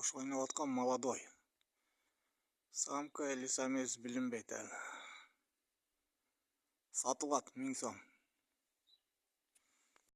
Ошо ойноп аткан молодой. Самка или самец билинбейт әлі. Сатылат 1000 сом.